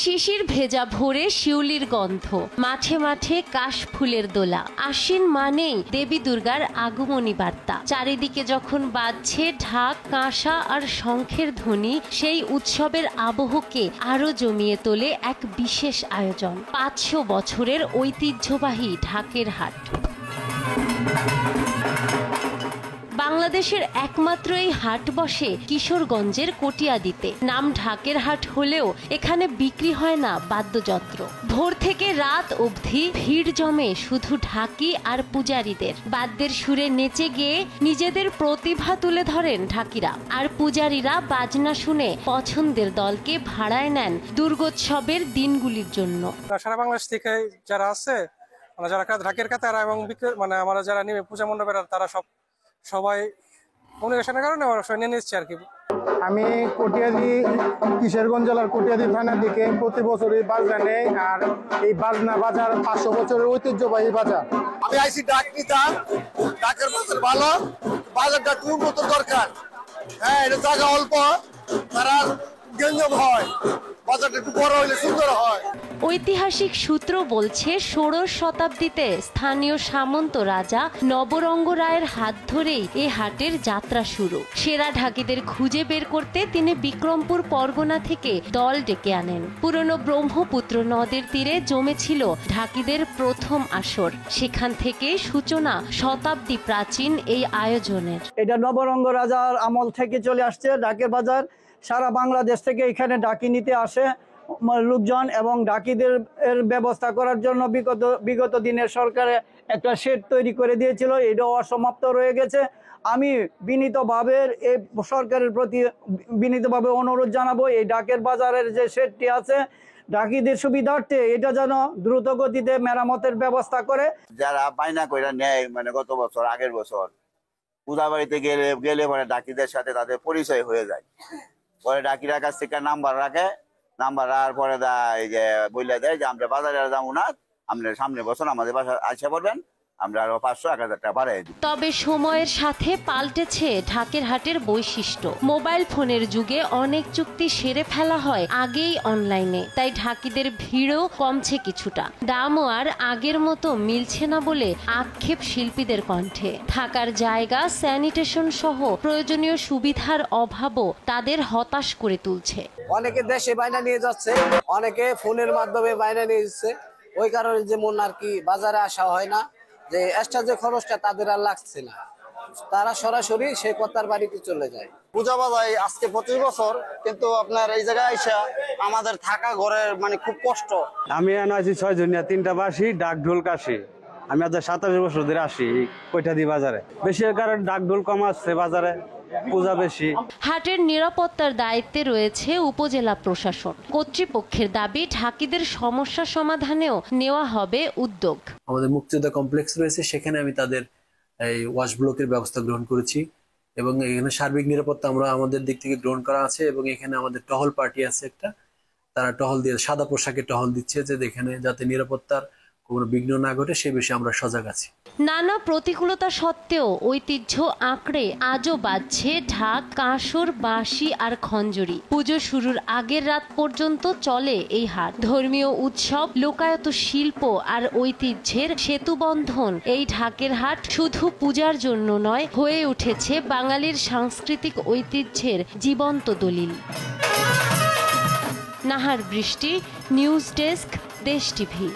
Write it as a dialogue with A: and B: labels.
A: শিশির ভেজা ভোরে শিউলির গন্ধ, মাঠে মাঠে কাশ ফুলের দোলা। আশ্বিন মানেই দেবী দুর্গার আগমনী বার্তা। চারিদিকে যখন বাজছে ঢাক, কাঁসা আর শঙ্খের ধ্বনি, সেই উৎসবের আবহকে আরো জমিয়ে তোলে এক বিশেষ আয়োজন, 500 বছরের ঐতিহ্যবাহী ঢাকের হাট। বাংলাদেশের একমাত্র এই হাট বসে কিশোরগঞ্জের কটিয়াদীতে। নাম ঢাকের হাট হলেও এখানে বিক্রি হয় না বাদ্যযন্ত্র। ভোর থেকে রাত অবধি ভিড় জমে শুধু ঢাকি আর পূজারীদের। বাদ্যের সুরে নেচে গিয়ে নিজেদের প্রতিভা তুলে ধরেন ঢাকিরা, আর পূজারীরা বাজনা শুনে পছন্দের দলকে ভাড়ায় নেন দুর্গোৎসবের দিনগুলির জন্য।
B: সারা বাংলাদেশ থেকে যারা আছে, যারা ঢাকের কাতারা এবং আমরা যারা নিবে পূজা মণ্ডপের, তারা সবাই কমিউনিকেশনের কারণে নিয়ে নিচ্ছে আর কি।
C: আমি কটিয়াদী, কিশোরগঞ্জ জেলার কটিয়াদী থানার দিকে প্রতি বছরই বাজনা নেই, আর এই বাজনা বাজার 500 বছরের ঐতিহ্যবাহী বাজার।
D: আমি আইসি ডাক নিতাম, ডাকের বাজার ভালো, বাজারটা খুব মতো দরকার। হ্যাঁ, এটা জায়গা অল্প, তারা গেঞ্জম হয়, বাজারটা একটু বড় হইলে সুন্দর হয়।
A: ঐতিহাসিক সূত্র বলছে 16 শতাব্দীতে স্থানীয় সামন্ত রাজা নবরঙ্গ রায়ের হাত ধরেই এ হাটের যাত্রা শুরু। সেরা ঢাকিদের খুঁজে বের করতে তিনি বিক্রমপুর পরগনা থেকে দল ডেকে আনেন। পুরনো ব্রহ্মপুত্র নদের তীরে জমেছিল ঢাকিদের প্রথম আসর। সেখান থেকে সূচনা শতাব্দী প্রাচীন এই আয়োজনের।
E: এটা নবরঙ্গ রাজার আমল থেকে চলে আসছে ঢাকের বাজার। সারা বাংলাদেশ থেকে এখানে ডাকি নিতে আসে লোকজন, এবং ডাকিদের ব্যবস্থা করার জন্য বিগত দিনের সরকারে একটা শেড তৈরি করে দিয়েছিল, এটাও অসমাপ্ত রয়ে গেছে। আমি বিনীতভাবে এই সরকারের প্রতি বিনীতভাবে অনুরোধ জানাবো, এই ডাকের বাজারের যে শেডটি আছে ডাকিদের সুবিধার্থে এটা যেন দ্রুত গতিতে মেরামতের ব্যবস্থা করে।
D: যারা বায়না করে নেয়, গত বছর আগের বছর পূজা বাড়িতে গেলে পরে ডাকিদের সাথে তাদের পরিচয় হয়ে যায়। পরে ডাকিরা কাছ থেকে নাম্বার রাখে, নাম্বার রাখার পরে এই যে বলে দেয় যে আমরা বাজারে যাবো না, আপনার সামনে বছর আমাদের বাসায় আসে পড়বেন, আমরা আরো 500-1000 টাকা বাড়াই দিই।
A: তবে সময়ের সাথে পাল্টেছে ঢাকের হাটের বৈশিষ্ট্য। মোবাইল ফোনের যুগে অনেক চুক্তি সেরে ফেলা হয় আগেই অনলাইনে, তাই ঢাকিদের ভিড়ও কমছে কিছুটা। দামও আর আগের মতো মিলছে না বলে আক্ষেপ শিল্পীদের কণ্ঠে। থাকার জায়গা, স্যানিটেশন সহ প্রয়োজনীয় সুবিধার অভাবও তাদের হতাশ করে তুলছে।
F: অনেকে দেশে বায়না নিয়ে যাচ্ছে, অনেকে ফোনের মাধ্যমে বায়না নিয়ে যাচ্ছে। ওই কারণে যেমন আর কি বাজারে আসা হয় না, যে এক্সট্রা যে খরচটা তাদের আর লাগছে না, তারা সরাসরি সে কর্তার বাড়িতে চলে যায়।
D: পূজা বাজায় আজকে 25 বছর, কিন্তু আপনার এই জায়গায় এসে আমাদের থাকা ঘরের খুব কষ্ট।
G: আমি আছি 6 জনিয়া, 3টা বাসি, ডাক ঢোল কাশি। আমি আজ 27 বছর ধরে আসি কটিয়াদী বাজারে। বেশি কারণ ডাক ঢোল কম আসছে বাজারে, পূজা বেশি।
A: হাটের নিরাপত্তার দায়িত্বে রয়েছে উপজেলা প্রশাসন। কর্তৃপক্ষের দাবি ঢাকিদের সমস্যা সমাধানেও নেওয়া হবে উদ্যোগ।
H: আমাদের মুক্তিযোদ্ধা কমপ্লেক্স রয়েছে, সেখানে আমি তাদের এই ওয়াশ ব্লকের ব্যবস্থা গ্রহণ করেছি, এবং এখানে সার্বিক নিরাপত্তা আমরা আমাদের দিক থেকে গ্রহণ করা আছে। এবং এখানে আমাদের টহল পার্টি আছে একটা, তারা টহল দিয়ে সাদা পোশাকে টহল দিচ্ছে, যে এখানে যাতে নিরাপত্তার কোনো বিঘ্ন না ঘটে সে বিষয়ে আমরা সজাগ আছি।
A: নানা প্রতিকূলতা সত্ত্বেও ঐতিহ্য আঁকড়ে আজও বাজছে ঢাক, কাঁসর, বাঁশি আর খঞ্জরি। পুজো শুরুর আগের রাত পর্যন্ত চলে এই হাট। ধর্মীয় উৎসব, লোকায়ত শিল্প আর ঐতিহ্যের সেতুবন্ধন এই ঢাকের হাট শুধু পূজার জন্য নয়, হয়ে উঠেছে বাঙালির সাংস্কৃতিক ঐতিহ্যের জীবন্ত দলিল। নাহার বৃষ্টি, নিউজ ডেস্ক, দেশ টিভি।